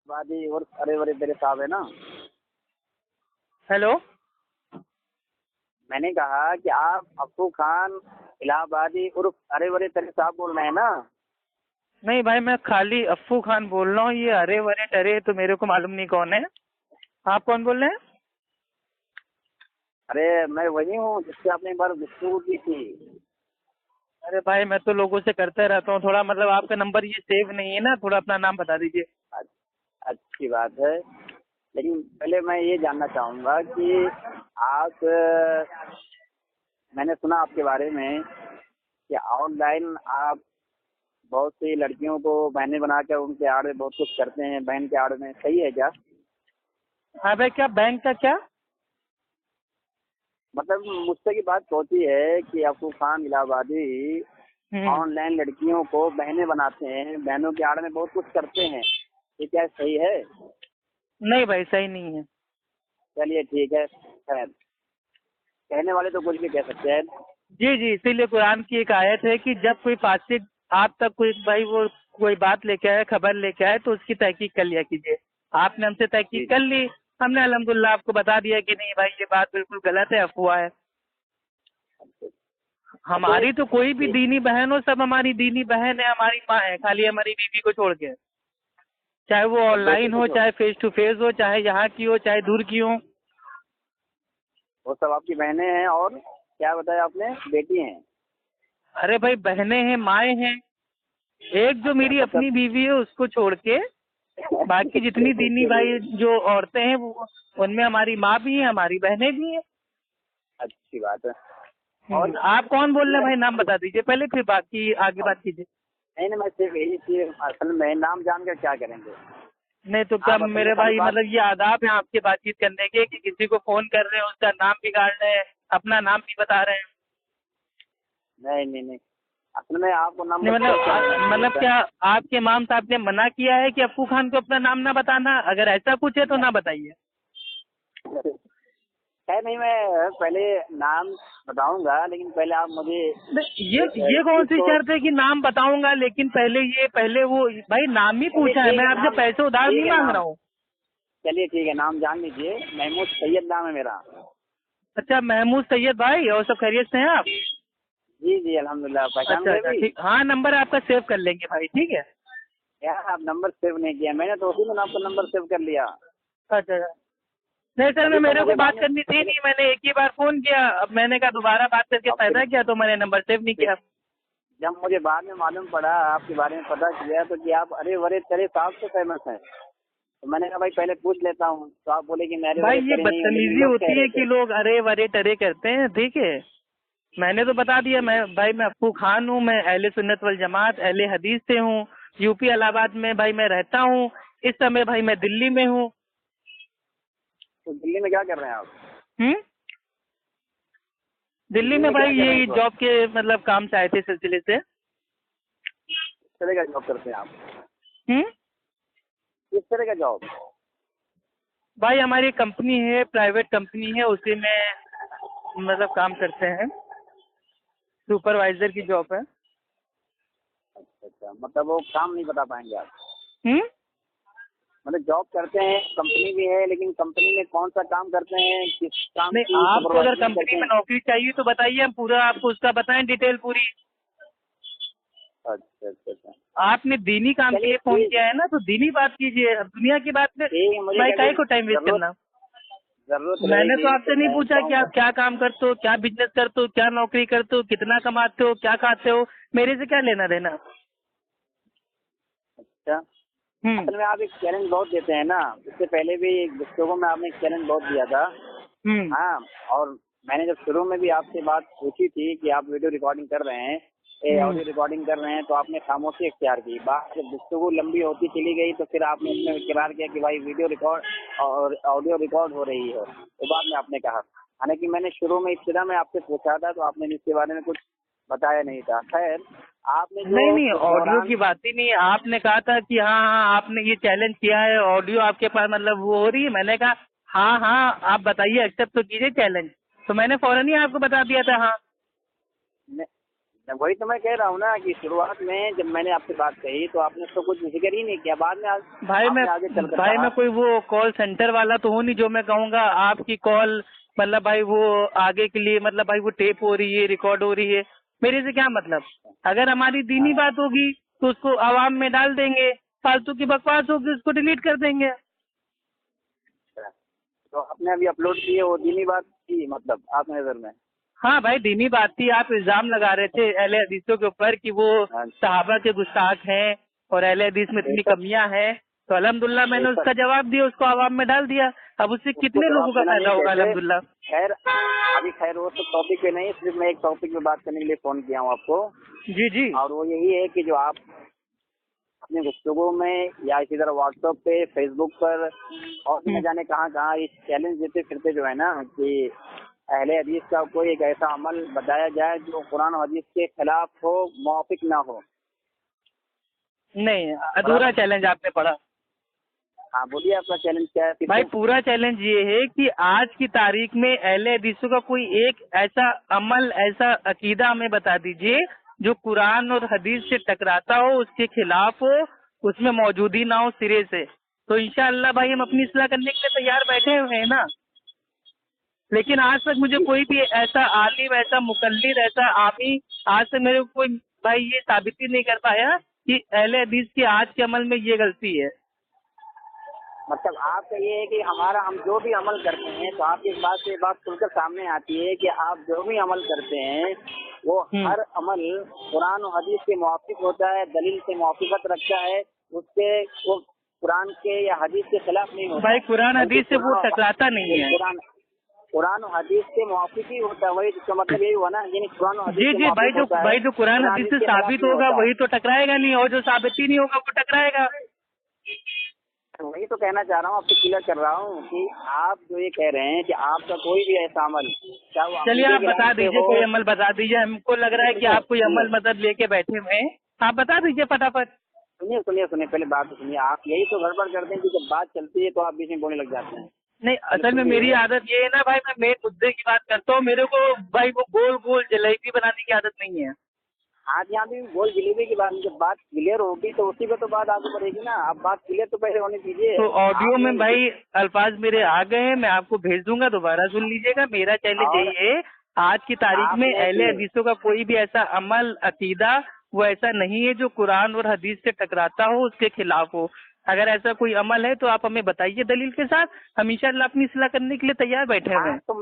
वादी और अरे वरे तेरे साहब है ना। हेलो। मैंने कहा कि आप अफू खान इलाहाबादी उर्फ अरे वरे तेरे साहब बोल रहे हैं ना। नहीं भाई, मैं खाली अफ्फू खान बोल रहा हूँ। ये अरे वरे टरे तो मेरे को मालूम नहीं कौन है। आप कौन बोल रहे हैं? अरे मैं वही हूँ जिससे आपने एक बार गुफ्तगू की थी। अरे भाई, मैं तो लोगों से करते रहता हूँ। थोड़ा मतलब आपका नंबर ये सेव नहीं है ना, थोड़ा अपना नाम बता दीजिए। अच्छी बात है, लेकिन पहले मैं ये जानना चाहूँगा कि आप मैंने सुना आपके बारे में कि ऑनलाइन आप बहुत सी लड़कियों को बहनें बनाकर उनके आड़ में बहुत कुछ करते हैं, बहन के आड़ में, सही है क्या? हाँ भाई, क्या बैंक का क्या? मतलब मुझसे की बात पहुंची है कि अफू खान इलाहाबादी हम्म। ऑनलाइन लड़कियों को बहनें बनाते हैं, बहनों के आड़ में बहुत कुछ करते हैं, ये क्या सही है? नहीं भाई, सही नहीं है। चलिए ठीक है, खैर कहने वाले तो कुछ भी कह सकते हैं। जी जी, इसीलिए कुरान की एक आयत है कि जब कोई फासिक आप तक कोई भाई वो कोई बात लेके आए, खबर लेके आए, तो उसकी तहकीक कर लिया कीजिए। आपने हमसे जी तहकीक जी। कर ली। हमने अल्हम्दुलिल्लाह आपको बता दिया कि नहीं भाई, ये बात बिल्कुल गलत है, अफवाह है। तो हमारी तो कोई भी दीनी बहन हो, सब हमारी दीनी बहन है, हमारी माँ है, खाली हमारी बीवी को छोड़ के। चाहे वो सब बेटी ऑनलाइन को हो, छोड़, चाहे फेस टू फेस हो, चाहे यहाँ की हो, चाहे दूर की हो। वो सब आपकी बहनें हैं और क्या बताया आपने, बेटी हैं? अरे भाई, बहनें हैं, माएँ हैं। एक जो अच्छा मेरी मतलब अपनी बीवी है उसको छोड़ के बाकी जितनी दीनी चलिए, भाई जो औरतें हैं वो उनमें हमारी माँ भी है, हमारी बहनें भी हैं। अच्छी बात है। और आप कौन बोल रहे हैं मैं भाई? नाम बता दीजिए पहले, फिर बाकी आगे बात कीजिए। नहीं नहीं, मैं सिर्फ यही चीज, असल में नाम जानकर क्या करेंगे? नहीं तो क्या आप बताइए मेरे खाली भाई, बात। मतलब ये आदाब है आपके बातचीत करने के कि किसी को फोन कर रहे हैं उसका नाम बिगाड़ रहे हैं, अपना नाम भी बता रहे हैं? नहीं नहीं नहीं, असल में आपको नहीं नंबर मतलब सेव कर लेना चाहिए मतलब था। क्या आपके इमाम साहब ने मना किया है कि अप्पू खान को अपना नाम ना बताना? अगर ऐसा कुछ है तो ना बताइए। खैर नहीं, मैं पहले नाम बताऊंगा, लेकिन पहले आप मुझे नहीं, एक ये कौन चीज सी को। शर्त है कि नाम बताऊंगा लेकिन पहले वो भाई नाम ही चलिए पूछा है, ठीक मैं है आपसे नाम, पैसे उधार ठीक नहीं है मांग नाम, रहा हूँ। चलिए ठीक है नाम जान लीजिए, महमूद सैयद नाम है मेरा। अच्छा, महमूद सैयद भाई, और सब खैरियत से हैं आप? जी जी अल्हम्दुलिल्लाह, पहचान अच्छा गए अच्छा, भी? ठीक। हाँ, नंबर आपका सेव कर लेंगे भाई, ठीक है। यार आप नंबर सेव नहीं किया, मैंने तो उसी में आपका नंबर सेव कर लिया। अच्छा अच्छा। नहीं सर, मैं तभी तो मेरे को मुझे बाद बात में करनी थी नहीं, मैंने एक ही बार फोन किया, अब मैंने कहा दोबारा बात करके अब फायदा क्या, तो मैंने नंबर सेव नहीं फिर किया। जब मुझे बाद में मालूम पड़ा, आपके बारे में पता किया, तो कि आप अरे वरे तेरे साहब से फेमस हैं, तो मैंने कहा भाई पहले पूछ लेता हूँ, तो आप बोले कि मैं अरे भाई वरे ये तेरे नहीं हूँ, लेकिन बदतमीजी लोग कह होती रहे है थे। कि लोग अरे वरे टरे करते हैं, ठीक है। मैंने तो बता दिया, मैं भाई मैं अप्पू खान हूँ, मैं अहले सुन्नत वल जमात अहले हदीस से हूँ। यूपी इलाहाबाद में भाई मैं रहता हूँ। इस समय भाई मैं दिल्ली में हूँ। तो दिल्ली में क्या कर रहे हैं आप? हम्म। दिल्ली दिल्ली में में क्या भाई कर रहे हैं ये इस वक्त? जॉब के मतलब काम से आए थे, सिलसिले से। किस तरह का जॉब करते हैं आप? हम्म। किस तरह का जॉब? भाई हमारी कंपनी है, प्राइवेट कंपनी है, उसी में मतलब काम करते हैं। सुपरवाइजर की जॉब है। अच्छा अच्छा, मतलब वो काम नहीं बता पाएंगे आप? हम्म। मतलब जॉब करते हैं, कंपनी भी है, लेकिन कंपनी में कौन सा काम करते हैं, किस काम नहीं, की आपको अगर सुपरवाइजरिंग करते कंपनी में हैं? नौकरी चाहिए तो बताइए, हम पूरा आपको उसका बताएं, डिटेल पूरी। अच्छा अच्छा अच्छा। आपने दीनी काम के चलिए लिए फोन ठीक, किया है ना, तो दीनी बात कीजिए, अब दुनिया की बात में ठीक है, मुझे भाई कभी काहे को टाइम वेस्ट जरूरत करना। जरूरत मैंने तो रहेगी तो आपसे नहीं मैं पूछा कि आप कहूँगा। क्या काम करते हो, क्या बिजनेस करते हो, क्या नौकरी करते हो, कितना कमाते हो, क्या खाते हो। मेरे से क्या लेना देना। अच्छा, हम्म। असल में आप एक चैलेंज बहुत देते हैं ना, इससे पहले भी गुफ्तगू में आपने एक चैलेंज बहुत दिया था। हम्म। हाँ, और मैंने जब शुरू में भी आपसे बात पूछी थी कि आप वीडियो रिकॉर्डिंग कर रहे हैं, हम्म। ऑडियो रिकॉर्डिंग कर रहे हैं, तो आपने खामोशी इख्तियार की। बात जब गुफ्तगू लंबी होती चली गई तो फिर आपने इसमें इकरार किया कि भाई वीडियो रिकॉर्ड और ऑडियो रिकॉर्ड हो रही है, तो बाद में आपने कहा। हालांकि मैंने शुरू में इब्तिदा में आपसे पूछा था तो आपने इसके बारे में कुछ बताया नहीं था। खैर, आपने जो नहीं नहीं, उस ऑडियो दौरान, की बात ही नहीं है। आपने कहा था कि हाँ हाँ आपने ये चैलेंज किया है, ऑडियो आपके पास मतलब वो हो रही है। मैंने कहा हाँ हाँ, आप बताइए, एक्सेप्ट तो कीजिए चैलेंज। तो मैंने फौरन ही आपको बता दिया था हाँ। वही तो मैं कह रहा हूँ ना कि शुरुआत में जब मैंने आपसे बात कही तो आपने तो कुछ जिक्र ही नहीं किया, बाद में आपने आगे चल कर मैं कोई वो कॉल सेंटर वाला तो हूँ नहीं जो मैं कहूँगा आपकी कॉल मतलब भाई वो आगे के लिए मतलब भाई वो टेप हो रही है, रिकॉर्ड हो रही है, मेरे से क्या मतलब। अगर हमारी दीनी बात होगी तो उसको आवाम में डाल देंगे, फालतू की बकवास होगी उसको डिलीट कर देंगे। तो आपने अभी अपलोड किए वो दीनी बात की मतलब आपने नजर में? हाँ भाई दीनी बात थी, आप इल्जाम लगा रहे थे अहले हदीसों के ऊपर कि वो सहाबा के गुस्ताख हैं और अहले हदीस में इतनी कमियां हैं, तो अल्हम्दुलिल्लाह मैंने उसका जवाब दिया, उसको आवाम में डाल दिया। अब उससे कितने लोगों का फायदा होगा अल्हम्दुलिल्लाह। खैर अभी खैर वो तो टॉपिक पे नहीं, सिर्फ मैं एक टॉपिक पे बात करने के लिए फोन किया हूँ आपको। जी जी। और वो यही है कि जो आप अपने गुफ्तगू में या इसी तरह व्हाट्सएप पे, फेसबुक पर और न जाने कहाँ कहाँ इस चैलेंज देते फिरते जो है ना कि अहले हदीस का कोई एक ऐसा अमल बताया जाए जो कुरान और हदीस के खिलाफ हो, मुवाफिक ना हो। नहीं, अधूरा चैलेंज आपने पढ़ा। हाँ बोलिए आपका चैलेंज क्या है? भाई पूरा चैलेंज ये है कि आज की तारीख में अहले हदीसों का कोई एक ऐसा अमल, ऐसा अकीदा हमें बता दीजिए जो कुरान और हदीस से टकराता हो, उसके खिलाफ हो, उसमें मौजूदी ना हो सिरे से, तो इंशाअल्लाह भाई हम अपनी इस्लाह करने के लिए तैयार बैठे हुए हैं ना। लेकिन आज तक मुझे कोई भी ऐसा आलिम, ऐसा मुकल्लिद, ऐसा आमी आज तक मेरे को कोई भाई ये साबित ही नहीं कर पाया कि अहले हदीस के आज के अमल में ये गलती है। मतलब आपका ये है कि हम जो भी अमल करते हैं तो आपकी इस बात से बात खुलकर सामने आती है कि आप जो भी अमल करते हैं वो हर अमल कुरान और हदीस के मुवाफिक होता है, दलील से मुवाफिकत रखता है, उसके वो कुरान के या हदीस के खिलाफ नहीं होता। भाई कुरान हदीस से वो टकराता नहीं है। कुरान और हदीस के मुवाफिक ही होता है, वही इसका मतलब यही हुआ ना, यानी कुरान और हदीस जी भाई जो कुरान हदीस से साबित होगा वही तो टकराएगा नहीं, और जो साबित ही नहीं होगा वो टकराएगा। वही तो कहना चाह रहा हूँ, आपसे क्लियर कर रहा हूँ कि आप जो ये कह रहे हैं कि आपका कोई भी ऐसा अमल, चलिए आप बता दीजिए, कोई अमल बता दीजिए। हमको लग रहा है कि आप कोई अमल मतलब लेके बैठे हुए हैं, आप बता दीजिए फटाफट। सुनिए पहले बात तो सुनिए। आप यही तो गड़बड़ करते हैं कि जब बात चलती है तो आप बीच में बोलने लग जाते हैं। नहीं, असल में मेरी आदत ये है ना भाई, मैं मेन मुद्दे की बात करता हूँ, मेरे को भाई वो गोल गोल जलेबी बनाने की आदत नहीं है। आज यहाँ भी गोल जलेबी की बात, जब बात क्लियर होगी तो उसी पे तो बात आगे बढ़ेगी ना। आप बात क्लियर तो पहले होने दीजिए। तो ऑडियो में भाई अल्फाज मेरे आ गए हैं, मैं आपको भेज दूंगा, दोबारा सुन लीजिएगा। मेरा चैलेंज यही है, आज की तारीख में अहले हदीसों का कोई भी ऐसा अमल, अकीदा वो ऐसा नहीं है जो कुरान और हदीस से टकराता हो, उसके खिलाफ हो। अगर ऐसा कोई अमल है तो आप हमें बताइए दलील के साथ, हम इंशाअल्लाह अपनी इस्लाह करने के लिए तैयार बैठे हुए हैं। तो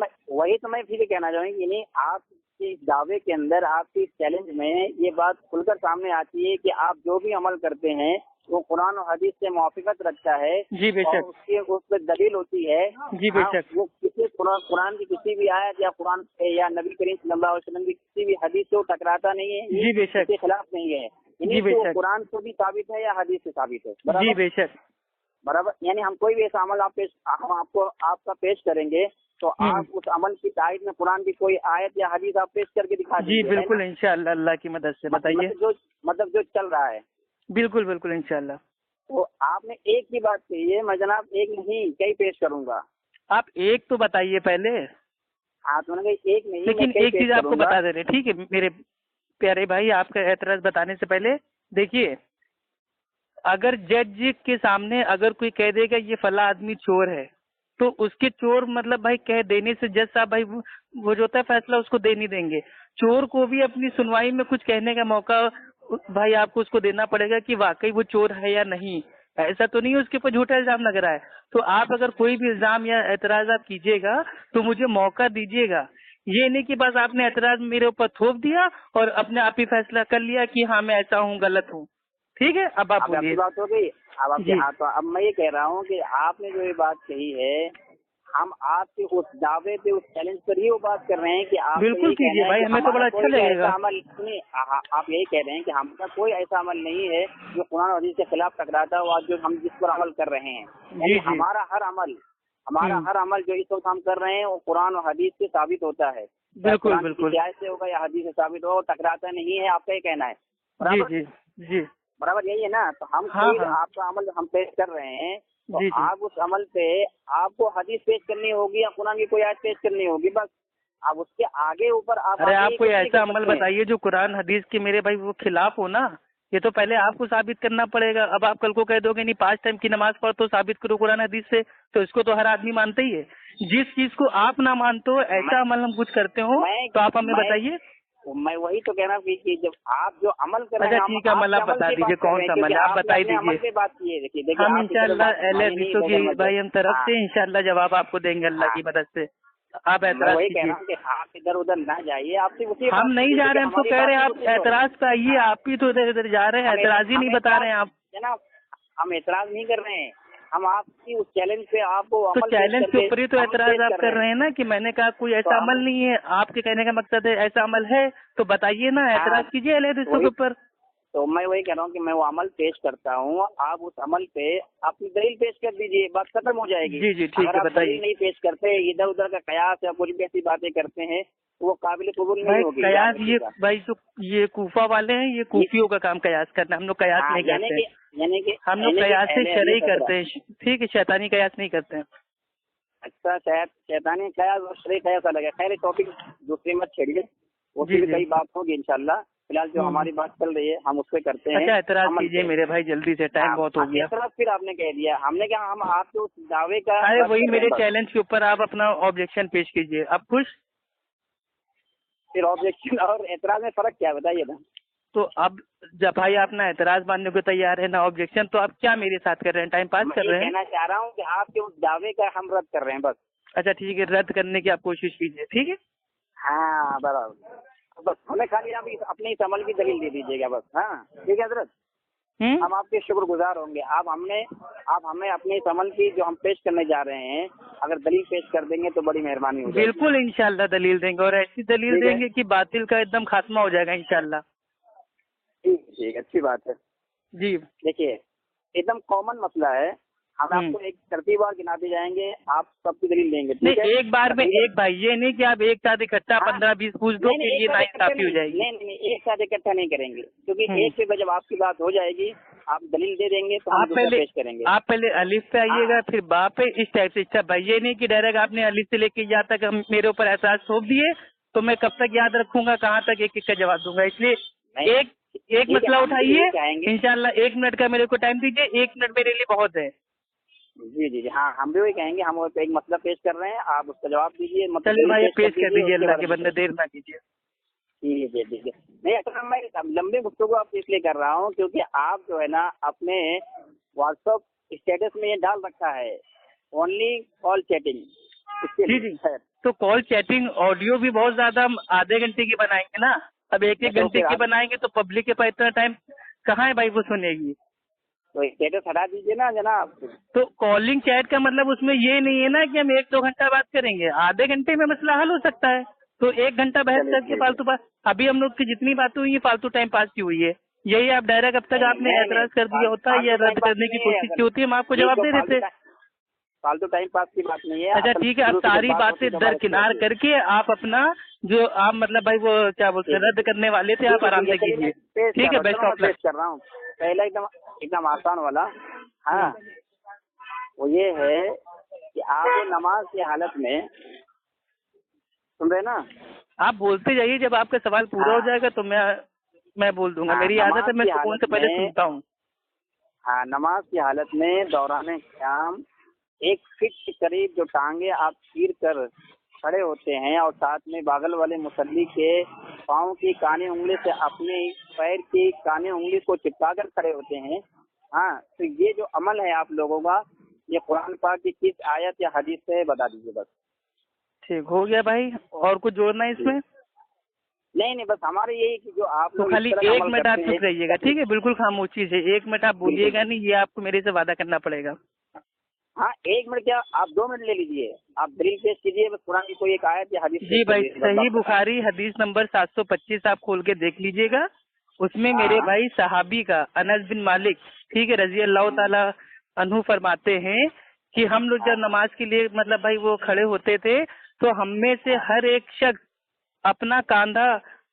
मैं फिर कहना चाहूँगी, नहीं आपके दावे के अंदर, आपके चैलेंज में ये बात खुलकर सामने आती है कि आप जो भी अमल करते हैं वो कुरान और हदीस से मुवाफिकत रखता है। जी बेशक। उस पर दलील होती है। जी बेशक। वो किसी कुरान की किसी भी आयत या कुरान या नबी करीम सल्लल्लाहु अलैहि वसल्लम की किसी भी हदीस से टकराता नहीं है। जी बेशक। इसके खिलाफ नहीं है। जी बेशक। कुरान से भी साबित है या हदीस से साबित है। जी बेशक। बराबर, यानी हम कोई भी ऐसा अमल हम आपका पेश करेंगे तो आप उस अमल की तायद में कुरान की कोई आयत या हदीस आप पेश करके दिखा दीजिए। जी बिल्कुल इंशाअल्लाह, अल्लाह की मदद से। बताइए। मतलब जो चल रहा है। बिल्कुल इंशाअल्लाह। तो आपने एक ही बात कही है, मैं जनाब एक नहीं कई पेश करूंगा। आप एक तो बताइए पहले। हाँ तो मैंने कहा एक नहीं, लेकिन एक चीज आपको बता दे रहे, ठीक है मेरे प्यारे भाई, आपका एतराज बताने से पहले देखिए, अगर जज के सामने अगर कोई कह देगा ये फला आदमी चोर है, तो उसके चोर मतलब भाई कह देने से जज साहब भाई वो जो होता है फैसला उसको दे नहीं देंगे। चोर को भी अपनी सुनवाई में कुछ कहने का मौका भाई आपको उसको देना पड़ेगा कि वाकई वो चोर है या नहीं। ऐसा तो नहीं उसके ऊपर झूठा इल्जाम लग रहा है। तो आप अगर कोई भी इल्जाम या एतराज आप कीजिएगा तो मुझे मौका दीजिएगा। ये नहीं कि बस आपने एतराज मेरे ऊपर थोप दिया और अपने आप ही फैसला कर लिया कि हाँ मैं ऐसा हूँ, गलत हूँ। ठीक है, अब आप बोलिए। बात हो गई। अब आपके हाथ तो अब मैं ये कह रहा हूँ कि आपने जो ये बात कही है, हम आपके उस दावे पे, उस चैलेंज पर ही वो बात कर रहे हैं कि आप बिल्कुल कीजिए भाई, हमें तो बड़ा अच्छा लगेगा। अमल सुनिए, आप यही कह रहे हैं कि हमारा कोई ऐसा अमल नहीं है जो कुरान और हदीस के खिलाफ टकराता हो, जो हम जिस पर अमल कर रहे हैं। हमारा हर अमल जो इस वक्त हम कर रहे हैं वो कुरान और हदीस से साबित होता है। बिल्कुल बिल्कुल, से होगा या हदीस से साबित होगा, टकराता नहीं है, आपका ये कहना है। जी बराबर यही है ना। तो हम आपका अमल हम पेश कर रहे हैं तो आप उस अमल पे आपको हदीस पेश करनी होगी या कुरान की कोई आयत पेश करनी होगी, बस आप उसके आगे ऊपर आप अरे आप आगे कोई कुछ नहीं ऐसा कर अमल सकते हैं। बताइए जो कुरान हदीस के मेरे भाई वो खिलाफ हो ना। ये तो पहले आपको साबित करना पड़ेगा। अब आप कल को कह दोगे नहीं 5 टाइम की नमाज पढ़ तो साबित करो कुरान हदीस से, तो इसको तो हर आदमी मानता ही है। जिस चीज को आप ना मानते हो ऐसा अमल हम कुछ करते हो मैं तो आप हमें मैं बताइए। मैं वही तो कह रहा हूँ कि जब आप जो अमल कर रहे अच्छा हैं, हम ठीक है, अमल आपके आप अमल बता की दीजिए बात कर कौन रहे हैं, सा अमल क्योंकि है, आप आपने बता ही अपने अमल दीजिए। पे बात की है। देखिए हम आप इधर इंशाल्लाह बात अहले माने नहीं हदीसों इधर की मत भाई हम तरफ हाँ, से इंशाल्लाह जवाब आपको देंगे अल्लाह हाँ। की मदद से। आप मैं एतराज वही कह कीजिए। रहा हूँ कि आप इधर उधर ना जाइए, आप सिर्फ उसी हम बात नहीं कीजिए जा क्योंकि रहे, हम तो हमारी कह बात रहे हैं सिर्फ आप उसी पे हो रही एतराज पे आइए। है। हाँ, आप ही तो इधर इधर जा रहे हैं, हम एतराज ही हम नहीं बता रहे एतराज हैं आप। जनाब, हम एतराज नहीं कर रहे हैं। हम आपकी उस चैलेंज पे आपको तो अमल पेश चैलेंज के करके ऊपर ही तो अमल एतराज पेश आप कर कर रहे हैं। रहे हैं ना कि मैंने कहा कोई तो ऐसा अमल हम नहीं है। आपके कहने का मकसद है ऐसा अमल है तो बताइए ना, हाँ, एतराज कीजिए अहले हदीसों के वही ऊपर। तो मैं वही कह रहा हूँ कि मैं वो अमल पेश करता हूँ, आप उस अमल पे अपनी दलील पेश कर दीजिए, बात खत्म हो जाएगी। जी जी ठीक अगर है, आप दलील बताइए। नहीं पेश करते, इधर उधर का कयास या कुछ भी ऐसी बातें करते हैं, तो वो काबिल कबूल नहीं भाई होगी, याद कयास ये रखिएगा। भाई जो ये कूफा वाले हैं ये ये कूफियों का काम कयास करना, हम लोग कयास हाँ, नहीं करते हैं। यानी कि हम लोग कयास से अहले शरई हदीस हजरात। करते हैं, ठीक है, शैतानी कयास नहीं करते हैं। अच्छा, शायद शैतानी कयास और शरई कयास अलग है। खैर टॉपिक दूसरी मत छेड़िए, उसकी जी भी जी। कई बात होगी इंशाल्लाह। फिलहाल जो हमारी बात चल रही है हम उस पर करते हैं अच्छा एतराज अमल कीजिए पे। मेरे भाई जल्दी से, टाइम बहुत हो गया। इस तरफ फिर आपने कह दिया, हमने क्या, हम आपके उस दावे का अरे रद्द वही कर रहे मेरे हैं बस। चैलेंज के ऊपर आप अपना ऑब्जेक्शन पेश कीजिए। आप खुश? फिर ऑब्जेक्शन और एतराज में फर्क क्या है बताइए ना। तो अब जब भाई आप ना एतराज मानने को तैयार है ना ऑब्जेक्शन, तो आप क्या मेरे साथ कर रहे हैं, टाइम पास मैं कर ये रहे हैं? कहना चाह रहा हूँ कि आपके उस दावे का हम रद्द कर रहे हैं बस। अच्छा ठीक है, रद्द करने की आप कोशिश कीजिए, ठीक है। हाँ बराबर, बस हमें खाली आप अपने इस अमल की दलील दे दीजिएगा बस। हाँ ठीक है हजरत, हम आपके शुक्रगुजार होंगे। आप हमें अपने इस अमल की जो हम पेश करने जा रहे हैं अगर दलील पेश कर देंगे तो बड़ी मेहरबानी हो जाएगी। बिल्कुल इंशाल्लाह दलील देंगे, और ऐसी दलील ठीक है, देंगे कि बातिल का एकदम खात्मा हो जाएगा इंशाल्लाह। ठीक, अच्छी बात है। जी। देखिए एकदम कॉमन मसला है, हम आपको एक तरतीबवार गिनाते जाएंगे, आप सबकी दलील देंगे, ठीक है। नहीं एक बार में एक भाई, ये नहीं कि आप एक साथ इकट्ठा हाँ, 15-20 पूछ दो, फिर ये नाइंसाफी हो जाएगी। नहीं, एक साथ इकट्ठा नहीं करेंगे, क्योंकि एक पे जब आपकी बात हो जाएगी आप दलील दे देंगे तो हम आप दूसरा पेश करेंगे। आप पहले अलिफ पे आइएगा फिर बा पे, इस टाइप से। अच्छा भाई ये नहीं कि डायरेक्ट आपने अलिफ से लेके यहाँ तक हम मेरे ऊपर एहसास थोप दिए तो मैं कब तक याद रखूंगा, कहाँ तक एक एक का जवाब दूंगा। इसलिए एक ठीक है, मसला हम भी उठाइए यही चाहेंगे। इंशाल्लाह। 1 मिनट का मेरे को टाइम दीजिए, 1 मिनट मेरे लिए बहुत है। जी, हाँ हम भी वही कहेंगे, हम वो एक मसला पेश कर रहे हैं, आप उसका जवाब दीजिए, मतलब चलिए दलील भाई पेश कर दीजिए, उसके अल्लाह बाद के बंदे देर ना कीजिए। ठीक है। नहीं असल में मैं लंबे गुफ्तगू आपको इसलिए कर रहा हूँ क्योंकि आप जो है ना अपने व्हाट्सएप स्टेटस में ये डाल रखा है ओनली कॉल चैटिंग, इसके जी लिए जी। है। तो कॉल चैटिंग ऑडियो भी बहुत ज्यादा हम आधे घंटे की बनाएंगे ना। अब 1-1 तो घंटे फिर की आप बनाएंगे तो पब्लिक के पास इतना टाइम कहाँ है भाई वो सुनेगी। तो स्टेटस हटा दीजिए ना जनाब। तो कॉलिंग चैट का मतलब उसमें ये नहीं है ना कि हम 1-2 घंटा बात करेंगे, आधे घंटे में मसला हल हो सकता है। तो 1 घंटा बहस चलिए करके ठीक है। फालतू बात, अभी हम लोग की जितनी बातें हुई है फालतू टाइम पास की हुई है। यही आप डायरेक्ट अब तक आपने नहीं, एतराज कर दिया होता या फालतू टाइम रद्द पास करने की नहीं है, कोशिश की असल होती है, हम आपको ये जवाब तो दे देते। फालतू टाइम पास की बात नहीं है। अच्छा असल ठीक है, अब शुरू से जब सारी बात होती बातें है तो हमारे दरकिनार करके आप अपना जो आप मतलब भाई वो क्या बोलते हैं रद्द करने वाले थे आप आराम से कीजिए, ठीक है। Best of luck. पेश कर रहा हूँ पहला एकदम आसान वाला। हाँ वो ये है कि आप नमाज की हालत में, सुन रहे ना, आप बोलते जाइए, जब आपका सवाल पूरा हो जाएगा तो मैं बोल दूंगा। मेरी आदत है, मैं सुकून से पहले सुनता हूँ। हाँ नमाज की हालत में दौरान क़याम 1 फीट के करीब जो टांगे आप चीर कर खड़े होते हैं और साथ में बागल वाले मुसल्ली के पाँव की कानी उंगली से अपने पैर की कानी उंगली को चिपका कर खड़े होते हैं। हाँ तो ये जो अमल है आप लोगों का, ये कुरान पाक की किस आयत या हदीस से बता दीजिए बस। ठीक हो गया भाई, और कुछ जोड़ना है इसमें? नहीं बस हमारे यही कि जो आप तो लोग खाली इस तरह 1 अमल मिनट आप करते चुप रहिएगा, हैं। ठीक है, बिल्कुल खामोशी से 1 मिनट आप बोलिएगा नहीं, ये आपको मेरे से वादा करना पड़ेगा। हाँ 1 मिनट क्या, आप 2 मिनट ले लीजिए, आप दलील पेश कीजिए बस कुरान की कोई एक आयत या हदीस। जी भाई, सही बुखारी हदीस नंबर 725 आप खोल के देख लीजिएगा। उसमें मेरे भाई सहाबी का अनस बिन मालिक, ठीक है, रजी अल्लाह ताला अन्हु फरमाते हैं कि हम लोग जब नमाज के लिए मतलब भाई वो खड़े होते थे तो हम में से हर एक शख्स अपना कांधा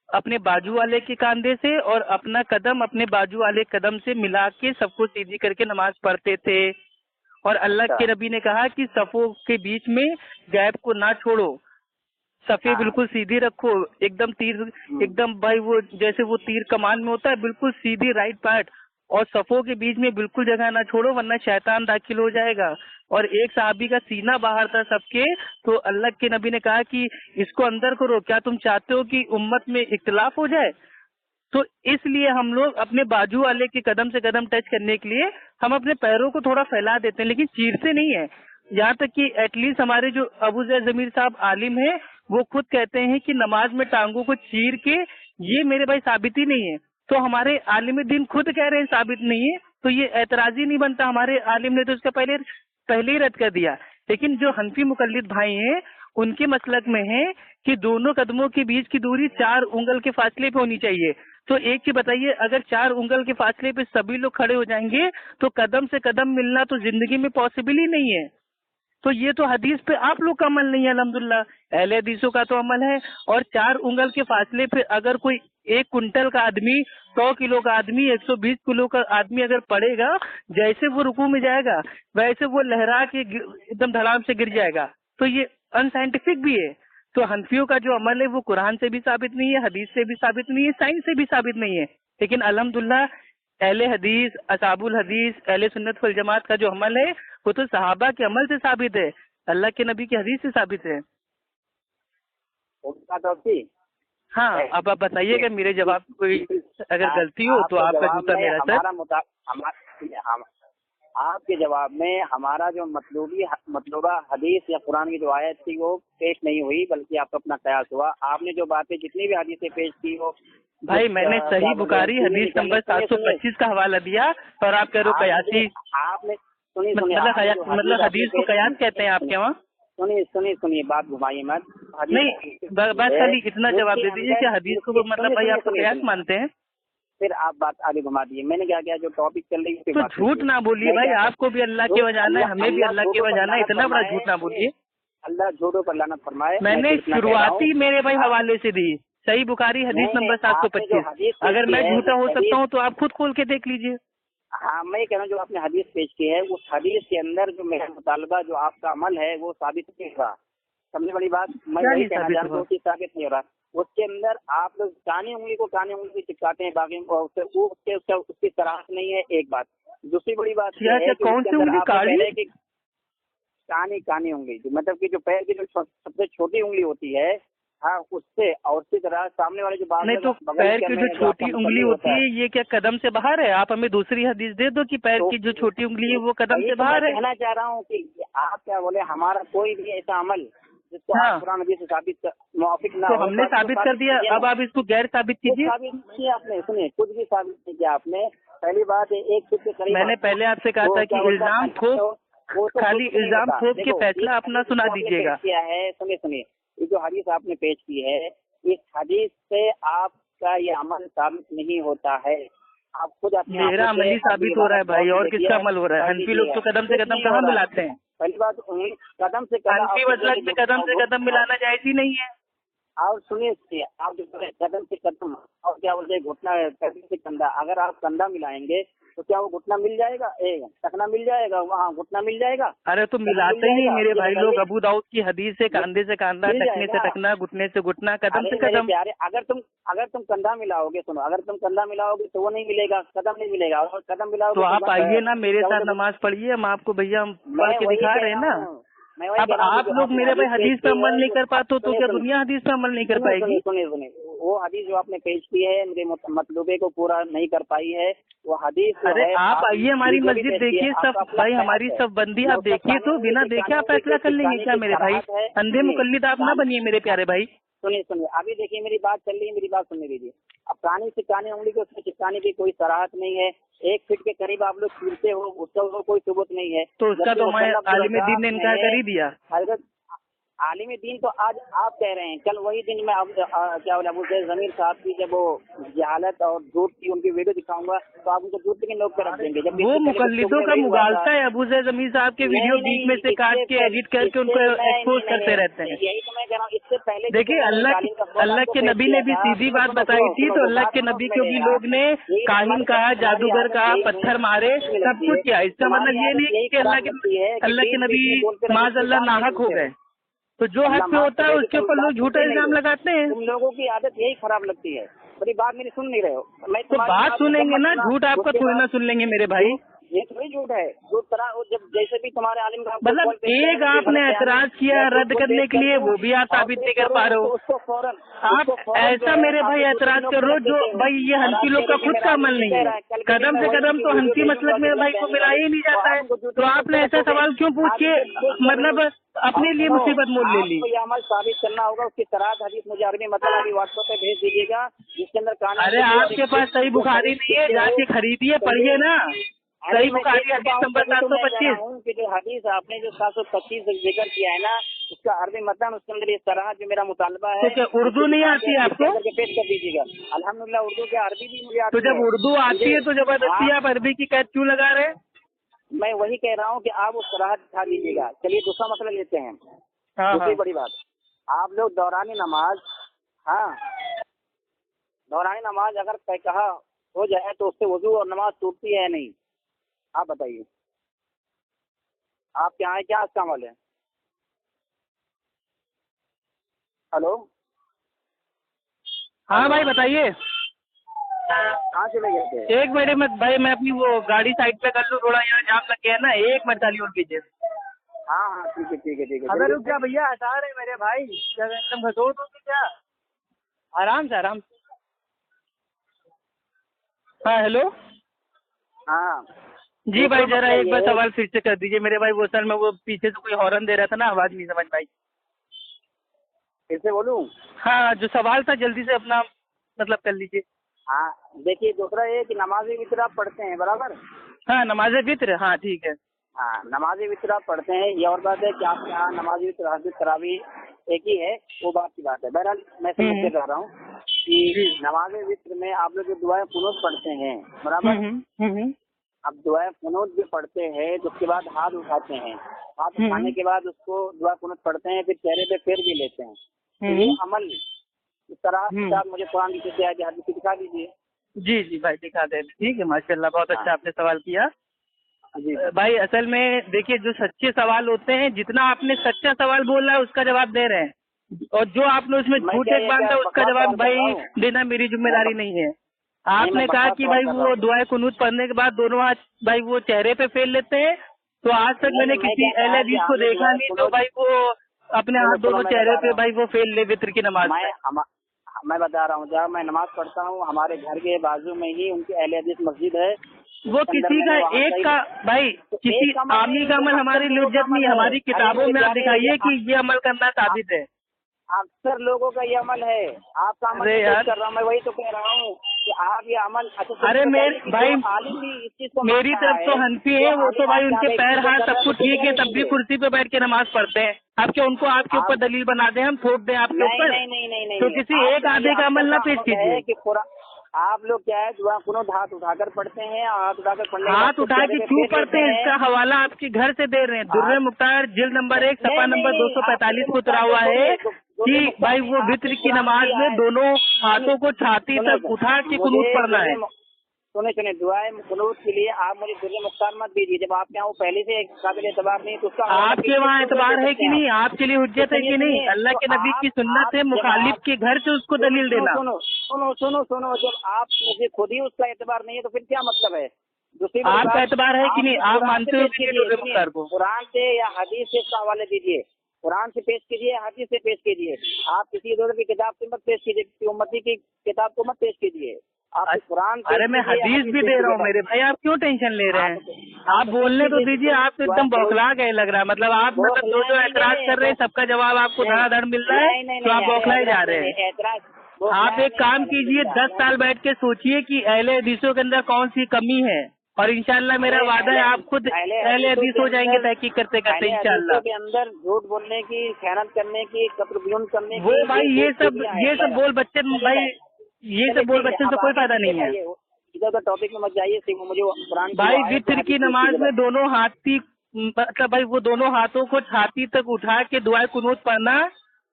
अपने बाजू वाले के कंधे से और अपना कदम अपने बाजू वाले कदम से मिला के सबको सीधी करके नमाज पढ़ते थे। और अल्लाह के नबी ने कहा कि सफों के बीच में गैप को ना छोड़ो। सफ़े हाँ। बिल्कुल सीधी रखो, एकदम तीर, एकदम भाई वो जैसे वो तीर कमान में होता है, बिल्कुल सीधी राइट पार्ट, और सफ़ों के बीच में बिल्कुल जगह ना छोड़ो, वरना शैतान दाखिल हो जाएगा। और एक साहबी का सीना बाहर था सबके, तो अल्लाह के नबी ने कहा कि इसको अंदर करो, क्या तुम चाहते हो कि उम्मत में इख्तिलाफ हो जाए? तो इसलिए हम लोग अपने बाजू वाले के कदम से कदम टच करने के लिए हम अपने पैरों को थोड़ा फैला देते हैं, लेकिन चीरते नहीं है। यहाँ तक कि एटलीस्ट हमारे जो अबू जैद जमीर साहब आलिम है, वो खुद कहते हैं कि नमाज में टांगों को चीर के, ये मेरे भाई साबित ही नहीं है। तो हमारे आलिम दीन खुद कह रहे हैं साबित नहीं है, तो ये ऐतराजी नहीं बनता। हमारे आलिम ने तो इसका पहले ही रद्द कर दिया। लेकिन जो हनफी मुकल्लिद भाई हैं, उनके मसलक में है कि दोनों कदमों के बीच की दूरी 4 उंगल के फासले पे होनी चाहिए। तो एक चीज बताइए, अगर 4 उंगल के फासले पे सभी लोग खड़े हो जाएंगे तो कदम से कदम मिलना तो जिंदगी में पॉसिबल ही नहीं है। तो ये तो हदीस पे आप लोग का अमल नहीं है, अल्हम्दुलिल्लाह अहले हदीसों का तो अमल है। और 4 उंगल के फासले पे अगर कोई 1 कुंटल का आदमी, 100 किलो का आदमी, 120 किलो का आदमी अगर पड़ेगा, जैसे वो रुकू में जाएगा वैसे वो लहरा के एकदम धड़ाम से गिर जाएगा। तो ये अनसाइंटिफिक भी है। तो हनफियों का जो अमल है वो कुरान से भी साबित नहीं है, हदीस से भी साबित नहीं है, साइंस से भी साबित नहीं है। लेकिन अल्हम्दुलिल्लाह अहले हदीस, असाबुल हदीस, अहले सुन्नत वल जमात का जो अमल है वो तो सहाबा के अमल से साबित है, अल्लाह के नबी की हदीस से साबित है। उनका तो थी। हाँ, अब आप बताइएगा, मेरे जवाब कोई अगर गलती हो तो आपके आपका जवाब जूता में मेरा सर। आपके जवाब में हमारा जो मतलूबा हदीस या कुरान की जो आयत थी वो पेश नहीं हुई, बल्कि आपका अपना कयास हुआ। आपने जो बातें जितनी भी हदीसें पेश की हो, भाई मैंने सही बुखारी हदीस नंबर 725 का हवाला दिया और आप कह रहे हो कयासी। आपने सुनिए मतलब हदीस को कयास कहते हैं आपके वहाँ? सुनिए बात घुमाइए मत। नहीं, बस खाली इतना जवाब दे दीजिए कि हदीस को मतलब भाई आप तो कयास मानते हैं। फिर आप बात आगे घुमा दीजिए। मैंने क्या किया, जो टॉपिक चल रही है तो झूठ ना बोलिए भाई, आपको भी अल्लाह के बजाना है, हमें भी अल्लाह के बजाना है, इतना बड़ा झूठ ना बोलिए। अल्लाह झूठों पर लानत फरमाए। मैंने शुरुआती मेरे भाई हवाले से दी, सही बुखारी हदीस नंबर 725। अगर मैं झूठा हो सकता हूँ तो आप खुद खोल के देख लीजिए। हाँ, मैं कह रहा हूँ जो आपने हदीस पेश की है, उस हदीस के अंदर जो मेरा मुतालबा जो आपका अमल है वो साबित नहीं हो रहा। सबसे बड़ी बात मैं यही कहना चाहता हूँ कि साबित नहीं हो रहा। उसके अंदर आप लोग कानी उंगली से चिपकाते हैं, बाकी उसकी सराहत नहीं है। एक बात। दूसरी बड़ी बात कौन सी उंगली काली? कानी उंगली, मतलब कि जो पैर की जो सबसे छोटी उंगली होती है, हाँ, उससे और उसी तरह सामने वाले जो बात नहीं, तो पैर की जो छोटी उंगली होती है ये क्या कदम से बाहर है? आप हमें दूसरी हदीस दे दो कि पैर की जो छोटी उंगली है वो कदम से बाहर है। कहना चाह रहा हूँ कि आप क्या बोले, हमारा कोई भी ऐसा अमल जिसको आप कुरान हदीस से साबित मुआफिक ना तो हो, हमने साबित कर दिया, अब आप इसको गैर साबित कीजिए। साबित नहीं आपने, सुनिए, कुछ भी साबित नहीं किया आपने। पहली बात है, एक फिट के करीब मैंने पहले आपसे कहा था कि इल्जाम ठोक, खाली इल्जाम ठोक के फैसला अपना सुना दीजिएगा। किया है, सुनिए, ये जो हदीस आपने पेश की है, इस हदीस से आपका ये अमल साबित नहीं होता है। आप खुद अपने मेरा अमल ही साबित हो रहा है भाई, और किसका अमल हो रहा है? हनफी लोग तो कदम से कदम कहाँ मिलाते हैं? पहली बात, कदम से हनफी मसलक में कदम से कदम मिलाना जायज ही नहीं है। और सुनिए, आप जो कदम से कदम और क्या बोलते हैं घुटना, कदम से कंधा, अगर आप कंधा मिलाएंगे तो क्या वो घुटना मिल जाएगा? टकना मिल जाएगा, वहाँ घुटना मिल जाएगा? अरे तो मिलाते ही मेरे भाई लोग। अबू दाऊद की हदीस से कंधे से कंधा, टकने से टकना, घुटने से घुटना, कदम से कदम। अगर तुम कंधा मिलाओगे, सुनो, अगर तुम कंधा मिलाओगे तो वो नहीं मिलेगा, कदम नहीं मिलेगा। और कदम मिलाओगे तो आप आइए ना मेरे साथ नमाज पढ़िए, हम आपको भैया पढ़ के दिखा रहे हैं ना। अब आप लोग मेरे भाई हदीस पे अमल नहीं कर पाते तो क्या दुनिया हदीस पे अमल नहीं कर पाएगी? सुनिए, वो हदीस जो आपने पेश की है मेरे मतलूबे को पूरा नहीं कर पाई है, वो हदीस। अरे आप आइए हमारी मस्जिद देखिए, सब भाई हमारी सब बंदी आप देखिए, तो बिना देखे आप फैसला कर लेंगे क्या मेरे भाई? अंधे मुकल्लिद आप ना बनिए मेरे प्यारे भाई। सुनिए, अभी देखिए मेरी बात चल रही है, मेरी बात सुनने दीजिए। अब कानी से कानी उंगली को उसमें चिपकाने की कोई सराहत नहीं है। 1 फीट के करीब आप लोग चीरते हो, उसका कोई सबूत नहीं है। तो उसका तो मैं आलिम दीन ने इनकार कर ही दिया। आलिम दीन तो आज आप कह रहे हैं, कल वही दिन में क्या बोले अबू जैद जमीर साहब की जब वो जहालत और झूठ की उनकी वीडियो दिखाऊंगा तो आप उनको झूठ के लोग पे रख देंगे। जब वो मुकल्लिदों का मुगालता है, अबू जैद जमीर साहब के वीडियो बीच में से काट के एडिट करके उनको एक्सपोज करते रहते हैं। यही तो मैं कह रहा हूँ। इससे पहले देखिए अल्लाह के नबी ने भी सीधी बात बताई थी, तो अल्लाह के नबी को भी लोग ने काहिन कहा, जादूगर कहा, पत्थर मारे, सब कुछ किया। इसका मतलब ये नहीं कि अल्लाह के नबी माज़अल्लाह नाहक हो गए। तो जो हक पे होता है उसके ऊपर लोग झूठा इल्जाम लगाते हैं। तुम लोगों की आदत यही खराब लगती है। बड़ी बात मेरी सुन नहीं रहे हो। मैं तो बात सुनेंगे ना, झूठ आपका थोड़ी ना सुन लेंगे मेरे भाई। ये थोड़ी झूठ है। जो तरह जब जैसे भी तुम्हारे आलिम का मतलब एक आपने ऐतराज किया रद्द करने के लिए, वो भी आप साबित नहीं कर पा रहे हो। उसको फौरन आप ऐसा मेरे भाई ऐतराज कर रहे हो जो भाई ये हनफी लोग का खुद का अमल नहीं है। कदम से कदम तो हनफी मसलक में भाई को मिला ही नहीं जाता है। तो आपने ऐसा सवाल क्यों पूछ के मतलब अपने लिए मुसीबत मोल ले ली? ये अमल साबित करना होगा। उसकी तरात हदीस मुझे अरबी मतलब अभी व्हाट्सएप पे भेज दीजिएगा, जिसके अंदर कानून। अरे आपके पास सही बुखारी नहीं है, जाके खरीदिए, पढ़िए ना। सही बुखारी हदीस नंबर 725 की जो हदीस आपने जो 725 जिक्र किया है ना, उसका अरबी मतलब उसके अंदर इस तरह जो मेरा मुतालबा है। तो क्या उर्दू नहीं आती है आपको? पेश कर दीजिएगा। अल्हम्दुलिल्लाह उर्दू के अरबी भी मुझे आती तो जब उर्दू आती है तो जबरदस्ती आप अरबी की कैद क्यों लगा रहे हैं? मैं वही कह रहा हूँ कि आप उस तरह दिखा दीजिएगा। चलिए दूसरा मसला लेते हैं। हाँ, दूसरी बड़ी बात, आप लोग दौरानी नमाज, हाँ दौरानी नमाज अगर कहा हो जाए तो उससे वजू और नमाज टूटती है नहीं? आप बताइए, आपके यहाँ क्या इसका अमल है? हेलो, हाँ भाई बताइए। कहाँ चले गए थे? एक मिनट में भाई, मैं अपनी वो गाड़ी साइड पे कर लूँ, थोड़ा यहाँ जाम लग गया है ना। एक मिनट चालू होल्ड कीजिए। हाँ हाँ ठीक है ठीक है ठीक है। अगर रुक जा भैया, हटा रहे मेरे भाई, क्या एकदम घसोट होगी क्या? आराम से आराम से। हाँ हेलो। हाँ जी भाई, जरा एक बार सवाल फिर से कर दीजिए मेरे भाई। वो सर में वो पीछे से कोई हॉर्न दे रहा था ना, आवाज नहीं समझ पाई। फिर से बोलूँ? हाँ, जो सवाल था जल्दी से अपना मतलब कर लीजिए। हाँ देखिए, दूसरा ये कि नमाज़े वितर आप पढ़ते हैं बराबर? हाँ नमाज वित्र, हाँ ठीक है। हाँ नमाज़े वितर आप पढ़ते हैं, ये और बात है कि आपके यहाँ नमाज़ वितर हजरत तरावी एक ही है, वो बात की बात है। बहरहाल मैं समझ कर रह रहा हूँ कि नमाज़े वितर में आप लोग जो दुआएं कुनूत पढ़ते हैं बराबर? अब दुआएं कुनूत जो पढ़ते हैं तो उसके बाद हाथ उठाते हैं, हाथ उठाने के बाद उसको दुआ कुनूत पढ़ते हैं, फिर चेहरे पे फेर भी लेते हैं। तो ये अमल इस तरह आप मुझे कुरान की हदीस दिखा दीजिए। जी जी भाई दिखा दे। ठीक है, माशाल्लाह, बहुत अच्छा आपने सवाल किया। जी भाई असल में देखिए, जो सच्चे सवाल होते हैं, जितना आपने सच्चा सवाल बोला है उसका जवाब दे रहे हैं, और जो आपने उसमें झूठ एक बांधा उसका जवाब भाई देना मेरी जिम्मेदारी नहीं है। आपने कहा कि भाई वो दुआए कुनूत पढ़ने के बाद दोनों हाथ भाई वो चेहरे पे फेर लेते हैं, तो आज तक मैंने किसी अहले हदीस को देखा नहीं तो भाई वो अपने हाथ दोनों चेहरे पे भाई वो फेर ले वित्र की नमाज। मैं बता रहा हूँ, जब मैं नमाज पढ़ता हूँ हमारे घर के बाजू में ही उनकी अहले हदीस मस्जिद है। वो किसी का एक का भाई, किसी आमी का अमल हमारी लुज्जत नहीं, हमारी किताबों में आप दिखाइए कि ये अमल करना साबित है। अक्सर लोगों का ये अमल है, आपका अमल कर रहा हूँ मैं, वही तो कह रहा हूँ कि आप ये अमल। अरे मेरे भाई, मेरी तरफ तो हनफी है, वो तो भाई उनके पैर हाथ सब कुछ ठीक है, तब भी कुर्सी पे बैठ के नमाज पढ़ते हैं। अब क्या उनको आपके ऊपर दलील बना दें, हम थोप दें आपके ऊपर? तो किसी एक आधे का अमल ना पेश कीजिए। आप लोग क्या है दुआ कुनूत हाथ उठाकर पढ़ते हैं, हाथ उठाकर पढ़ने, हाथ उठा के क्यों पढ़ते हैं इसका हवाला आपके घर से दे रहे हैं। दुर्रे मुख्तार जिल्द नंबर 1 सफा नंबर 245 को उतरा हुआ है कि भाई वो वित्र की नमाज में दोनों हाथों को छाती तक उठा के कुनूत पढ़ना है। सुने दुआए कुनूत के लिए आप मुझे दुर्रे मुख्तार मत दीजिए, जब आपके यहाँ वो पहले से काबिल एतबार नहीं तो उसका आपके वहाँ एतबार है कि नहीं, आपके लिए हुज्जत है कि नहीं? अल्लाह के नबी की सुन्नत है मुखालिफ के घर से उसको दलील देना। सुनो जब आप मुझे खुद ही उसका एतबार नहीं है तो फिर क्या मतलब है? आपका एतबार है कि नहीं, आप मानते हो कि दुर्रे मुख्तार को? कुरान से या हदीस से इसका हवाले दीजिए, कुरान से पेश कीजिए, हदीस से पेश कीजिए। आप किसी दूसरे की किताब से मत पेश कीजिए, किसी उम्मती की किताब को मत पेश कीजिए। आप कुरान, अरे मैं हदीस भी दे रहा हूँ मेरे भाई, आप क्यों टेंशन ले रहे हैं? आप बोलने तो दीजिए। आप तो एकदम बौखला गए लग रहा है, मतलब आप मतलब जो एतराज कर रहे हैं सबका जवाब आपको धड़ाधड़ मिल रहा है तो आप बौखलाए जा रहे हैं। आप एक काम कीजिए, 10 साल बैठ के सोचिए कि अहले हदीसों के अंदर कौन सी कमी है, और इंशाल्लाह मेरा वादा है आप खुद अहले हदीस हो जाएंगे तहकीक करते करते इंशाल्लाह। के अंदर झूठ बोलने की, खयानत करने की, कत्ल करने की, वो भाई ये सब बोल बच्चे भाई, ये सब बोल बच्चों से कोई फायदा नहीं है। इधर टॉपिक में मत जाइए, मुझे कुरान भाई वित्र की नमाज में दोनों हाथी मतलब भाई वो दोनों हाथों को छाती तक उठा के दुआ कुनूत पढ़ना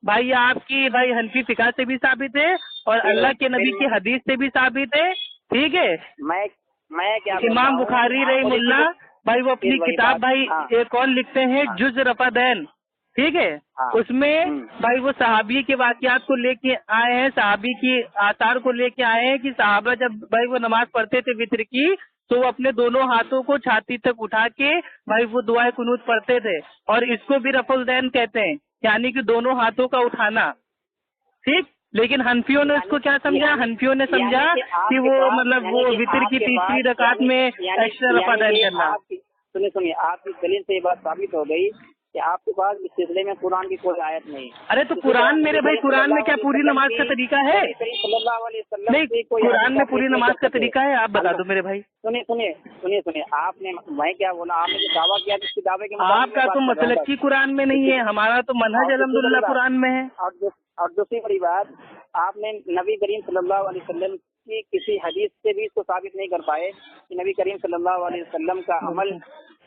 भाई आपकी भाई हनफी फिका से भी साबित है और अल्लाह के नबी की हदीस से भी साबित है। ठीक है, मैं क्या इमाम बुखारी रहीमुल्लाह भाई वो अपनी किताब भाई एक और लिखते हैं जुज रफादैन, ठीक है। हाँ। उसमें भाई वो सहाबी के वाकयात को लेके आए हैं, सहाबी की आसार को लेके आए हैं कि सहाबा जब भाई वो नमाज पढ़ते थे वित्र की, तो वो अपने दोनों हाथों को छाती तक उठा के भाई वो दुआए कुनूत पढ़ते थे, और इसको भी रफुल दैन कहते हैं, यानी कि दोनों हाथों का उठाना। ठीक, लेकिन हनफियों ने इसको क्या समझा, हनफियों ने समझा कि वो मतलब वो वित्र की तीसरी रकात में एक्स्ट्रा रफा दैन करना। सुनिए, आपकी दलील से ये बात साबित हो गई कि आपके पास इस सिलसिले में कुरान की कोई आयत नहीं। अरे तो कुरान मेरे भाई, कुरान में क्या पूरी नमाज का तरीका है? नहीं, कुरान में पूरी नमाज का तरीका है, आप बता दो मेरे भाई। सुनिए, आपने, मैं क्या बोला, आपने जो दावा किया इसके दावे के आपका तो मसलक की कुरान में नहीं है, हमारा तो मनहज अल्हम्दुलिल्लाह कुरान में है। और दूसरी बड़ी बात, आपने नबी करीम सल्लल्लाहु अलैहि वसल्लम की किसी हदीस से भी इसको साबित नहीं कर पाए कि नबी करीम सल्लल्लाहु अलैहि वसल्लम का अमल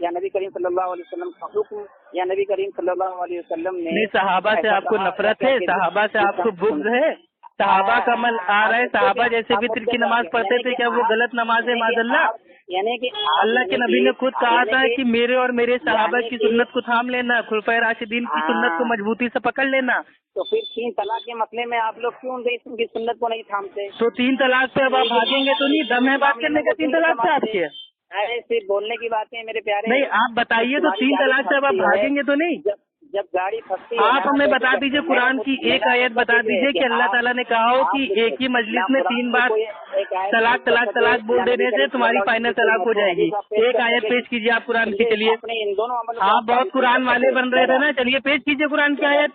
या नबी करीम सल्लल्लाहु अलैहि वसल्लम का हुक्म या नबी करीम सल्लल्लाहु अलैहि वसल्लम ने। नहीं, सहाबा से आपको नफरत है, सहाबा से आपको बुग़्ज़ है, सहाबा का अमल आ रहा है, सहाबा जैसे वित्र की नमाज पढ़ते थे, क्या वो गलत नमाज है माज़अल्लाह? यानी कि अल्लाह के नबी ने खुद कहा था कि मेरे और मेरे सहाबा की सुन्नत को थाम लेना, खुलफाए राशिदीन की सुन्नत को मजबूती से पकड़ लेना। तो फिर 3 तलाक के मसले में आप लोग क्यों उनकी सुन्नत को नहीं थामते? तो 3 तलाक से अब आप भागेंगे तो नहीं? दम है बात करने का 3 तलाक से आपके? अरे सिर्फ बोलने की बातें हैं मेरे प्यारे। नहीं, आप बताइए तो 3 तलाक से अब आप भागेंगे तो नहीं? जब गाड़ी फंसती है, आप हमें बता दीजिए, कुरान की एक आयत बता दीजिए कि अल्लाह ताला ने कहा हो कि एक ही मजलिस में 3 बार तलाक तलाक तलाक बोल देने से तुम्हारी फाइनल तलाक हो जाएगी। एक आयत पेश कीजिए आप कुरान की। चलिए, आप बहुत कुरान वाले बन रहे थे ना, चलिए पेश कीजिए कुरान की आयत।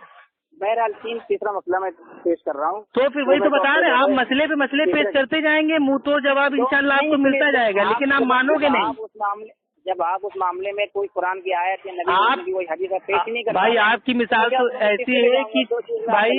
बहरहाल तीसरा मसला मैं पेश कर रहा हूँ। तो फिर वही तो बता रहे हैं, आप मसले पे मसले पेश करते जाएंगे, मुंह तो जवाब इंशाल्लाह आपको मिलता जाएगा, लेकिन आप मानोगे नहीं। जब आप उस मामले में कोई कुरान की आयत या नबी की कोई हदीस पेश नहीं करते। भाई आपकी मिसाल तो ऐसी है कि भाई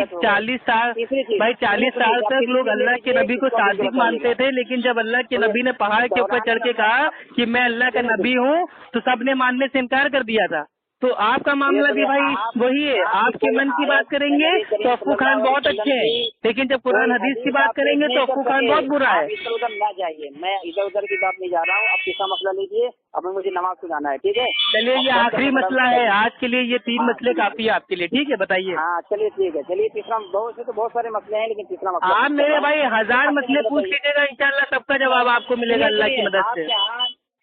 40 साल तक लोग अल्लाह के नबी को सादिक मानते थे, लेकिन जब अल्लाह के नबी ने पहाड़ के ऊपर चढ़ के कहा कि मैं अल्लाह का नबी हूँ, तो सबने मानने से इनकार कर दिया था। तो आपका मामला भी भाई वही है, आपके मन की बात करेंगे तो अफू खान बहुत अच्छे हैं, लेकिन जब कुरान हदीस की बात करेंगे तो अफू खान बहुत बुरा है। इधर उधर ना जाइए, मैं इधर उधर की बात नहीं जा रहा हूँ। अब तीसरा मसला लीजिए, अब मुझे नमाज सुनाना है, ठीक है? चलिए, ये आखिरी मसला है आज के लिए, ये 3 मसले काफी है आपके लिए, ठीक है? बताइए। हाँ चलिए ठीक है, चलिए तीसरा, बहुत सारे मसले हैं, लेकिन तीसरा मसला आप मेरे भाई 1000 मसले पूछ लीजिएगा, इंशाल्लाह सबका जवाब आपको मिलेगा अल्लाह की मदद से।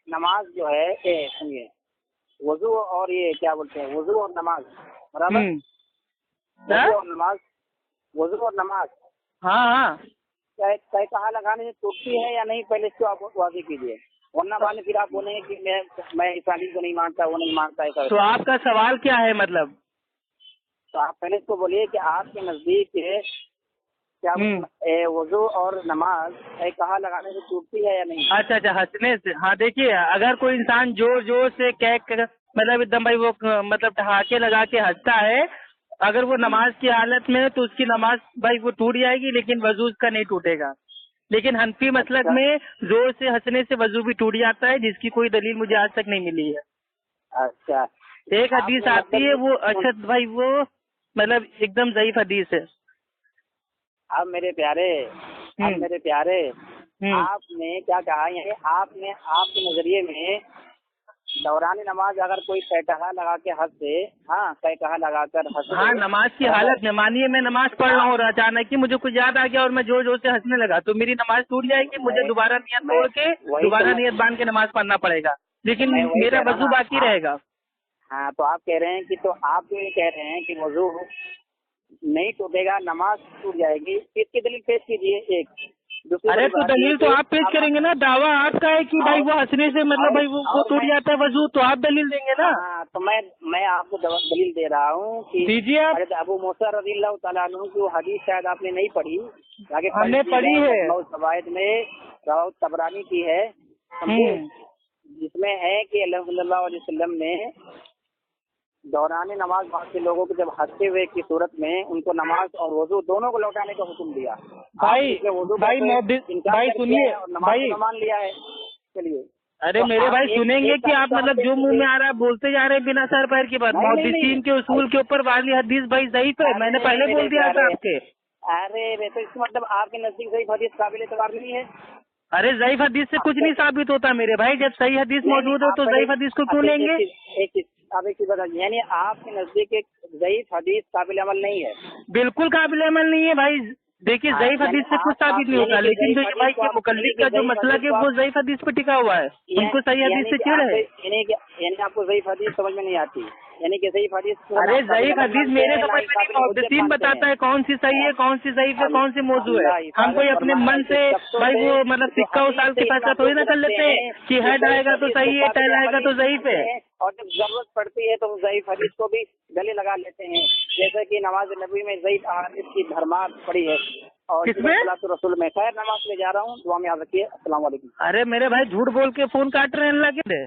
नमाज जो है, सुनिए, वजू और ये क्या बोलते हैं, वजू और नमाज बराबर, वजू और नमाज हाँ, क्या कहा लगाने से टूटती है या नहीं, पहले इसको आप वाज़ेह कीजिए, वरना बाद में फिर आप बोलेंगे कि मैं इस तालीम को नहीं मानता, वो नहीं मानता है। तो आपका सवाल क्या है मतलब? तो आप पहले इसको बोलिए कि आपके नजदीक क्या वजू और नमाज कहा लगाने से टूटती है या नहीं? अच्छा, हंसने से। हाँ देखिए, अगर कोई इंसान जोर जोर से मतलब एकदम भाई वो मतलब ठहाके लगा के हंसता है, अगर वो नमाज की हालत में है तो उसकी नमाज भाई वो टूट जाएगी, लेकिन वजू उसका नहीं टूटेगा। लेकिन हनफी मसलक में जोर से हंसने से वजू भी टूट जाता है, जिसकी कोई दलील मुझे आज तक नहीं मिली है। अच्छा, एक हदीस आती है, वो अरशद भाई वो मतलब एकदम ज़ईफ हदीस है। अब मेरे प्यारे, आपने क्या कहा, यानी आपने आपके नजरिए में दौरान नमाज अगर कोई कहकहा लगा के हंसे, हाँ कहकहा लगाकर हंसे, हाँ नमाज की हालत में, मानिए मैं नमाज पढ़ रहा हूँ, अचानक ही मुझे कुछ याद आ गया और मैं जोर जोर से हंसने लगा, तो मेरी नमाज टूट जाएगी, मुझे दोबारा नियत तोड़ के दोबारा नियत बांध के नमाज पढ़ना पड़ेगा, लेकिन मेरा वजू बाकी रहेगा। हाँ, तो आप कह रहे हैं कि, तो आप ये कह रहे हैं कि वजू नहीं टूटेगा, नमाज टूट जाएगी, इसकी दलील पेश कीजिए एक। अरे तो दलील तो आप पेश करेंगे ना, दावा आपका है कि भाई वो हंसने से मतलब भाई वो टूट जाता है वजू, तो आप दलील देंगे ना। हाँ, तो मैं आपको दलील दे रहा हूँ कि दीजिए आप। अबू मूसा रज़ियल्लाहु तआला अन्हु की वो हदीस शायद आपने नहीं पढ़ी, आगे हमने पढ़ी है, सवायद में रवायत तबरानी की है, जिसमें है कि अल्लाह सल्लल्लाहु अलैहि वसल्लम ने दौरान नमाज बहुत से लोगों को जब हंसते हुए की सूरत में उनको नमाज और वजू दोनों को लौटाने का हुक्म दिया। भाई सुनिए भाई, मान लिया है। चलिए, अरे मेरे भाई सुनेंगे कि आप मतलब जो मुंह में आ रहा है बोलते जा रहे हैं बिना सर पैर की बात। मुहद्दिसीन के उसूल के ऊपर वाली हदीस भाई ज़ईफ है, मैंने पहले बोल दिया था आपके। अरे तो इसका मतलब आपके नजदीक ज़ईफ हदीस काबिल एतबार नहीं है? अरे ज़ईफ हदीस से कुछ नहीं साबित होता मेरे भाई, जब सही हदीस मौजूद हो तो ज़ईफ हदीस को क्यों लेंगे? आप एक चीज बताइए, यानी आपके नजदीक ज़ईफ हदीस काबिल अमल नहीं है। बिल्कुल काबिल अमल नहीं है भाई। देखिए हाँ, ज़ईफ हदीस से कुछ साबित नहीं होता, लेकिन जो ये भाई ये मुकल्लिद का जो मसलक है वो ज़ईफ हदीस पे टिका हुआ है, उनको सही हदीस से चिढ़ है। यानी आपको ज़ईफ हदीस समझ में नहीं आती, यानी कि ज़ईफ हदीस अरे ज़ईफ हदीस मेरे समझ में नहीं, मुहद्दिसीन बताता है कौन सी सही है, कौन सी ज़ईफ है, कौन सी मौजू है। हम कोई अपने मन से भाई वो मतलब सिक्का उछाल के फैसला थोड़ी ना कर लेते हैं कि हेड आएगा तो सही है, टेल आएगा तो ज़ईफ है। और जब जरूरत पड़ती है तो ज़ईफ हदीस को भी गले लगा लेते हैं, जैसे कि नमाज नबी में ज़ईफ हदीस की भरमार पड़ी है। और किसमें? रसूल में। खैर, नमाज में जा रहा हूँ, दुआ में याद रखिए। अस्सलाम वालेकुम। अरे मेरे भाई झूठ बोल के फोन काट रहे हैं, अल्लाह के।